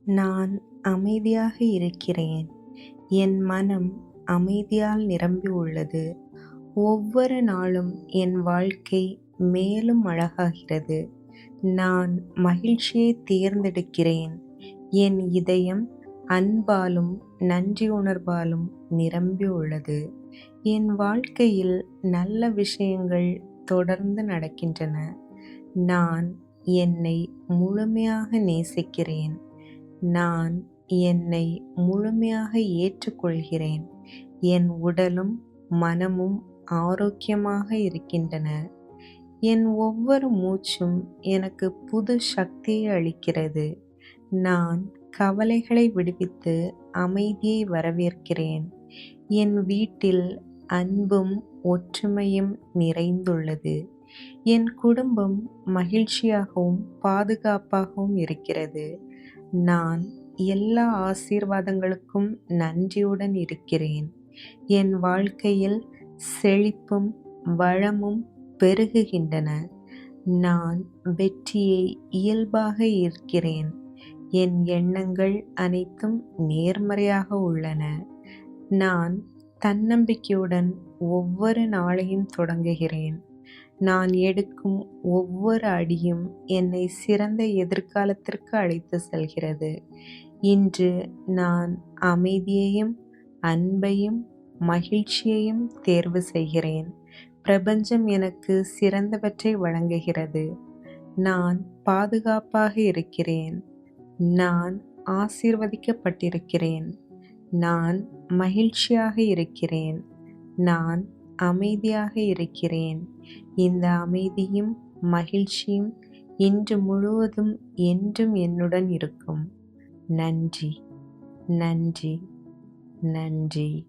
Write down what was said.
நான் அமைதியாக இருக்கிறேன். என் மனம் அமைதியால் நிரம்பியுள்ளது. ஒவ்வொரு நாளும் என் வாழ்க்கை மேலும் அழகாகிறது. நான் மகிழ்ச்சியைத் தேர்ந்தெடுக்கிறேன். என் இதயம் அன்பாலும் நன்றியுணர்வாலும் நிரம்பியுள்ளது. என் வாழ்க்கையில் நல்ல விஷயங்கள் தொடர்ந்து நடக்கின்றன. நான் என்னை முழுமையாக நேசிக்கிறேன். நான் என்னை முழுமையாக ஏற்றுக்கொள்கிறேன். என் உடலும் மனமும் ஆரோக்கியமாக இருக்கின்றன. என் ஒவ்வொரு மூச்சும் எனக்கு புது சக்தியை அளிக்கிறது. நான் கவலைகளை விடுவித்து அமைதியை வரவேற்கிறேன். என் வீட்டில் அன்பும் ஒற்றுமையும் நிறைந்துள்ளது. என் குடும்பம் மகிழ்ச்சியாகவும் பாதுகாப்பாகவும் இருக்கிறது. நான் எல்லா ஆசீர்வாதங்களுக்கும் நன்றியுடன் இருக்கிறேன். என் வாழ்க்கையில் செழிப்பும் வளமும் பெருகுகின்றன. நான் வெற்றியை இயல்பாக ஈர்க்கிறேன். என் எண்ணங்கள் அனைத்தும் நேர்மறையாக உள்ளன. நான் தன்னம்பிக்கையுடன் ஒவ்வொரு நாளையும் தொடங்குகிறேன். நான் எடுக்கும் ஒவ்வொரு அடியும் என்னை சிறந்த எதிர்காலத்திற்கு அழைத்து செல்கிறது. இன்று நான் அமைதியையும் அன்பையும் மகிழ்ச்சியையும் தேர்வு செய்கிறேன். பிரபஞ்சம் எனக்கு சிறந்தவற்றை வழங்குகிறது. நான் பாதுகாப்பாக இருக்கிறேன். நான் ஆசீர்வதிக்கப்பட்டிருக்கிறேன். நான் மகிழ்ச்சியாக இருக்கிறேன். நான் அமைதியாக இருக்கிறேன். இந்த அமைதியும் மகிழ்ச்சியும் இன்று முழுவதும் என்றும் என்னுடன் இருக்கும். நன்றி, நன்றி, நன்றி.